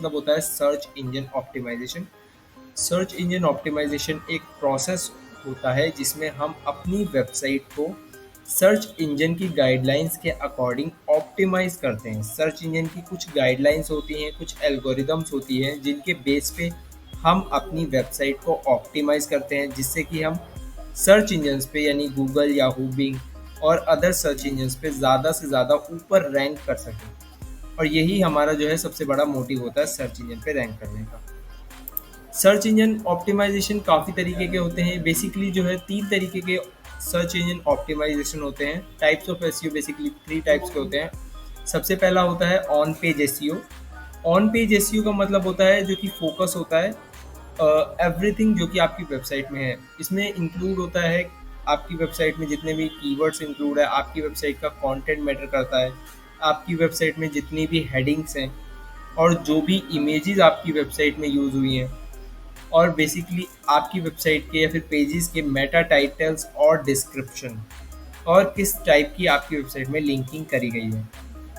मतलब होता है search engine optimisation. Search engine optimisation एक प्रोसेस होता है जिसमें हम अपनी वेबसाइट को सर्च इंजन की गाइडलाइंस के अकॉर्डिंग ऑप्टिमाइज करते हैं। सर्च इंजन की कुछ गाइडलाइंस होती हैं, कुछ एल्गोरिदम्स होती हैं जिनके बेस पे हम अपनी वेबसाइट को ऑप्टिमाइज करते हैं, जिससे कि हम सर्च इंजन्स पे यानी गूगल, याहू, बिंग और अदर सर्च इंजन्स पे ज़्यादा से ज़्यादा ऊपर रैंक कर सकें। और यही हमारा जो है सबसे बड़ा मोटिव होता है सर्च इंजन पे रैंक करने का। सर्च इंजन ऑप्टिमाइजेशन काफ़ी तरीके के होते हैं। बेसिकली जो है 3 तरीके के सर्च इंजन ऑप्टिमाइजेशन होते हैं। Types of SEO basically 3 types के होते हैं। सबसे पहला होता है on page SEO. On page SEO का मतलब होता है जो कि फोकस होता है एवरीथिंग जो कि आपकी वेबसाइट में है। इसमें इंक्लूड होता है आपकी वेबसाइट में जितने भी कीवर्ड्स इंक्लूड है, आपकी वेबसाइट का कंटेंट मैटर करता है, आपकी वेबसाइट में जितनी भी हेडिंग्स हैं और जो भी इमेजेस आपकी वेबसाइट में यूज़ हुई हैं, और बेसिकली आपकी वेबसाइट के या फिर पेजेस के मेटा टाइटल्स और डिस्क्रिप्शन, और किस टाइप की आपकी वेबसाइट में लिंकिंग करी गई है।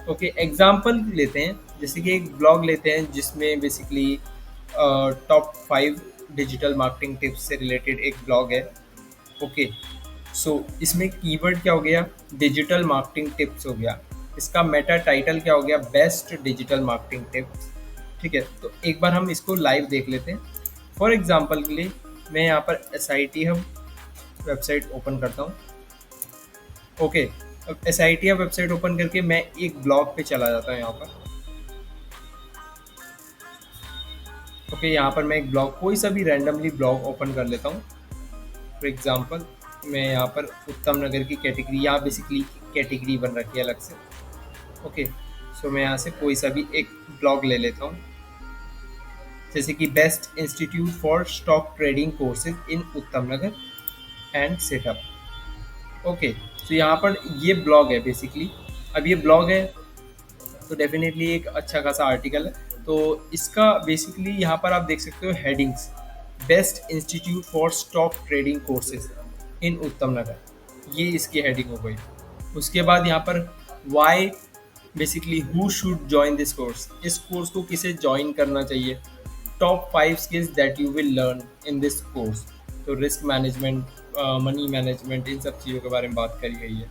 ओके, एग्जांपल लेते हैं, जैसे कि एक ब्लॉग लेते हैं जिसमें basically top 5 digital marketing tips से रिलेटेड एक ब्लॉग है। ओके, सो इसमें कीवर्ड क्या हो गया, डिजिटल मार्केटिंग टिप्स हो गया। इसका मेटा टाइटल क्या हो गया, बेस्ट डिजिटल मार्केटिंग टिप्स। ठीक है, तो एक बार हम इसको लाइव देख लेते हैं। फॉर एग्जांपल के लिए मैं यहाँ पर S I T hub website open करता हूँ। ओके, अब S I T hub website open करके मैं एक ब्लॉग पे चला जाता हूँ यहाँ पर। ओके, यहाँ पर मैं एक ब्लॉग, कोई सा भी रैंडमली ब्लॉग ओपन कर लेता हूँ। फॉर एग्जांपल मैं यहाँ पर उत्तम नगर की कैटेगरी, यहाँ बेसिकली कैटेगरी बन रखी है अलग से। ओके, सो मैं यहाँ से कोई सा भी एक ब्लॉग ले लेता हूँ, जैसे कि best institute for stock trading courses in उत्तम नगर एंड सेटअप। ओके, तो यहाँ पर ये ब्लॉग है बेसिकली। अब ये ब्लॉग है तो डेफिनेटली एक अच्छा खासा आर्टिकल है। तो इसका बेसिकली यहाँ पर आप देख सकते हो headings, best institute for stock trading courses in उत्तम नगर, ये इसकी हेडिंग हो गई। उसके बाद यहाँ पर why, basically who should join this course, इस कोर्स को किसे ज्वाइन करना चाहिए। Top 5 skills that you will learn in this course, तो रिस्क मैनेजमेंट, मनी मैनेजमेंट, इन सब चीज़ों के बारे में बात करी गई है।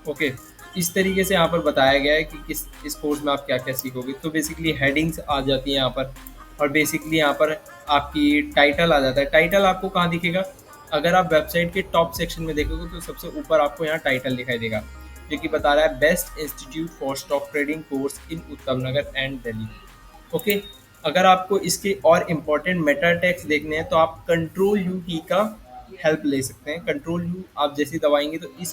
ओके, इस तरीके से यहाँ पर बताया गया है कि किस इस कोर्स में आप क्या क्या सीखोगे। तो बेसिकली हेडिंग्स आ जाती हैं यहाँ पर, और बेसिकली यहाँ पर आपकी टाइटल आ जाता है। टाइटल आपको कहाँ दिखेगा, अगर आप वेबसाइट के टॉप सेक्शन में देखोगे तो सबसे ऊपर आपको यहाँ टाइटल दिखाई देगा, जो कि बता रहा है best institute for stock trading course in उत्तम नगर एंड दिल्ली। ओके, अगर आपको इसके और इम्पोर्टेंट मेटा टैग्स देखने हैं तो आप कंट्रोल यू की का हेल्प ले सकते हैं। कंट्रोल यू आप जैसे दबाएंगे तो इस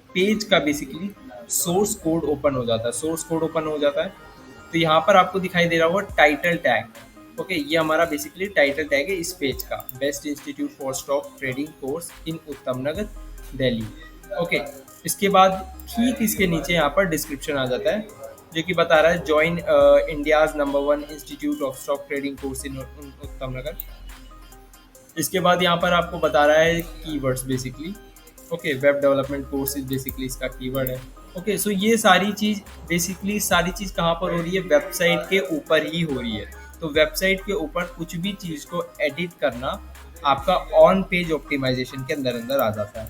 पेज का बेसिकली सोर्स कोड ओपन हो जाता है। सोर्स कोड ओपन हो जाता है तो यहाँ पर आपको दिखाई दे रहा होगा टाइटल टैग। ओके, ये हमारा बेसिकली टाइटल टैग है इस पेज का, best institute for stock trading course in उत्तम नगर दिल्ली। ओके, इसके बाद ठीक इसके नीचे यहाँ पर डिस्क्रिप्शन आ जाता है, जो कि बता रहा है join India's number 1 institute of stock trading course in उत्तम नगर। इसके बाद यहाँ पर आपको बता रहा है keywords basically. Okay, web development courses basically इसका कीवर्ड है। ओके, सो ये सारी चीज़ बेसिकली सारी चीज़ कहाँ पर हो रही है, वेबसाइट के ऊपर ही हो रही है। तो वेबसाइट के ऊपर कुछ भी चीज़ को एडिट करना आपका ऑन पेज ऑप्टिमाइजेशन के अंदर अंदर आ जाता है।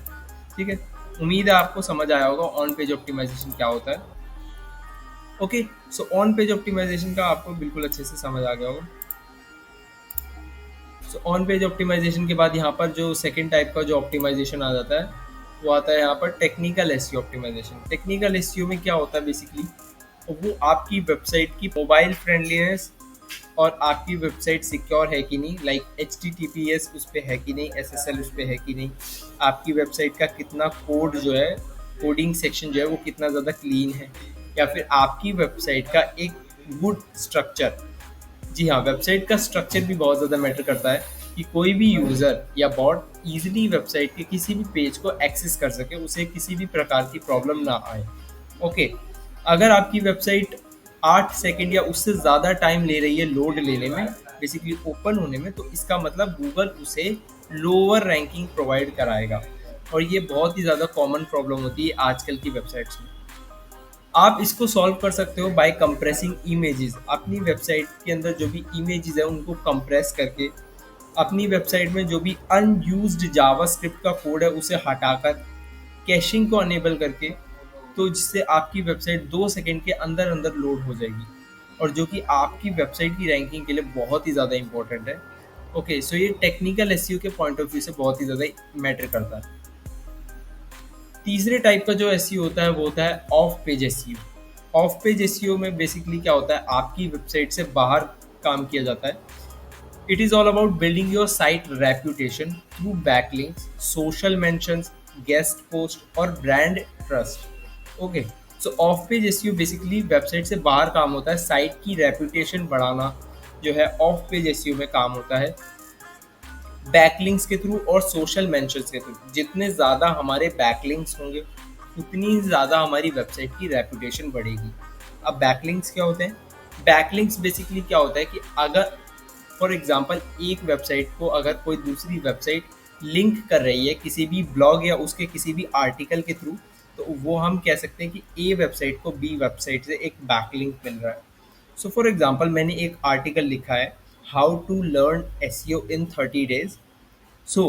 ठीक है, उम्मीद है आपको समझ आया होगा ऑन पेज ऑप्टिमाइजेशन क्या होता है। Okay, so on page optimisation का आपको बिल्कुल अच्छे से समझ आ गया होगा। सो ऑन पेज ऑप्टिमाइजेशन के बाद यहाँ पर जो सेकंड टाइप का जो ऑप्टिमाइजेशन आ जाता है वो आता है यहाँ पर technical SEO optimisation. Technical SEO में क्या होता है बेसिकली, वो आपकी वेबसाइट की मोबाइल फ्रेंडलीनेस और आपकी वेबसाइट सिक्योर है कि नहीं, लाइक HTTPS उस पर है कि नहीं, SSL उस पर है कि नहीं, आपकी वेबसाइट का कितना कोड जो है, कोडिंग सेक्शन जो है वो कितना ज़्यादा क्लीन है, या फिर आपकी वेबसाइट का एक गुड स्ट्रक्चर। जी हाँ, वेबसाइट का स्ट्रक्चर भी बहुत ज़्यादा मैटर करता है कि कोई भी यूज़र या बॉट इजीली वेबसाइट के किसी भी पेज को एक्सेस कर सके, उसे किसी भी प्रकार की प्रॉब्लम ना आए। ओके, अगर आपकी वेबसाइट 8 सेकंड या उससे ज़्यादा टाइम ले रही है लोड लेने में, बेसिकली ओपन होने में, तो इसका मतलब गूगल उसे लोअर रैंकिंग प्रोवाइड कराएगा। और ये बहुत ही ज़्यादा कॉमन प्रॉब्लम होती है आजकल की वेबसाइट्स में। आप इसको सॉल्व कर सकते हो बाय कंप्रेसिंग इमेजेस। अपनी वेबसाइट के अंदर जो भी इमेजेस है उनको कंप्रेस करके, अपनी वेबसाइट में जो भी अनयूज्ड जावास्क्रिप्ट का कोड है उसे हटाकर, कैशिंग को अनेबल करके, तो जिससे आपकी वेबसाइट 2 सेकंड के अंदर अंदर लोड हो जाएगी, और जो कि आपकी वेबसाइट की रैंकिंग के लिए बहुत ही ज़्यादा इंपॉर्टेंट है। ओके, सो ये टेक्निकल एसईओ के पॉइंट ऑफ व्यू से बहुत ही ज़्यादा मैटर करता है। तीसरे टाइप का जो एसईओ होता है वो होता है of page SEO. Of page SEO में बेसिकली क्या होता है, आपकी वेबसाइट से बाहर काम किया जाता है। It is all about building your site reputation through backlinks, social mentions, guest post और brand trust. Okay, so off page SEO basically website से बाहर काम होता है, साइट की रेप्यूटेशन बढ़ाना जो है ऑफ पेज एसईओ में काम होता है, बैकलिंक्स के थ्रू और सोशल मेंशंस के थ्रू। जितने ज़्यादा हमारे बैकलिंक्स होंगे उतनी ज़्यादा हमारी वेबसाइट की रेपुटेशन बढ़ेगी। अब बैकलिंक्स क्या होते हैं? बैकलिंक्स बेसिकली क्या होता है कि अगर फॉर एग्जांपल एक वेबसाइट को अगर कोई दूसरी वेबसाइट लिंक कर रही है किसी भी ब्लॉग या उसके किसी भी आर्टिकल के थ्रू, तो वो हम कह सकते हैं कि ए वेबसाइट को बी वेबसाइट से एक बैकलिंक मिल रहा है। सो फॉर एग्जांपल मैंने एक आर्टिकल लिखा है, how to learn SEO in 30 days. So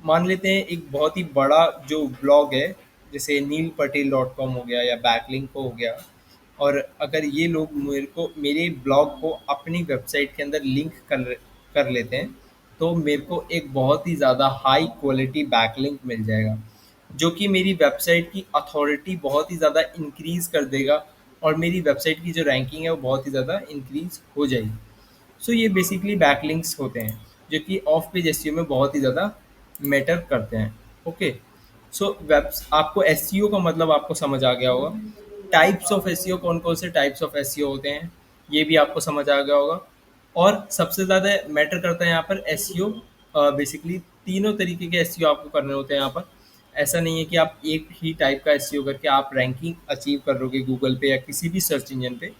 मान लेते हैं एक बहुत ही बड़ा जो ब्लॉग है, जैसे neelpatel.com हो गया या बैकलिंक हो गया, और अगर ये लोग मेरे ब्लॉग को अपनी वेबसाइट के अंदर लिंक कर लेते हैं, तो मेरे को एक बहुत ही ज़्यादा हाई क्वालिटी बैकलिंक मिल जाएगा, जो कि मेरी वेबसाइट की अथॉरिटी बहुत ही ज़्यादा इंक्रीज़ कर देगा, और मेरी वेबसाइट की जो रैंकिंग है वो बहुत ही ज़्यादा इंक्रीज़ हो जाएगी। सो ये बेसिकली बैकलिंक्स होते हैं जो कि ऑफ पेज एसईओ में बहुत ही ज़्यादा मैटर करते हैं। ओके, सो वेब्स आपको एसईओ का मतलब आपको समझ आ गया होगा। टाइप्स ऑफ एसईओ, कौन कौन से टाइप्स ऑफ एसईओ होते हैं ये भी आपको समझ आ गया होगा। और सबसे ज़्यादा मैटर करता है यहाँ पर एसईओ। बेसिकली तीनों तरीके के एसईओ आपको करने होते हैं यहाँ पर। ऐसा नहीं है कि आप एक ही टाइप का एसईओ करके आप रैंकिंग अचीव करोगे गूगल पे या किसी भी सर्च इंजन पे।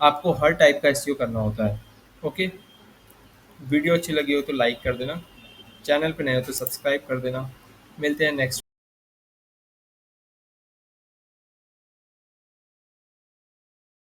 आपको हर टाइप का एसईओ करना होता है। ओके, वीडियो अच्छी लगी हो तो लाइक कर देना, चैनल पे नए हो तो सब्सक्राइब कर देना। मिलते हैं नेक्स्ट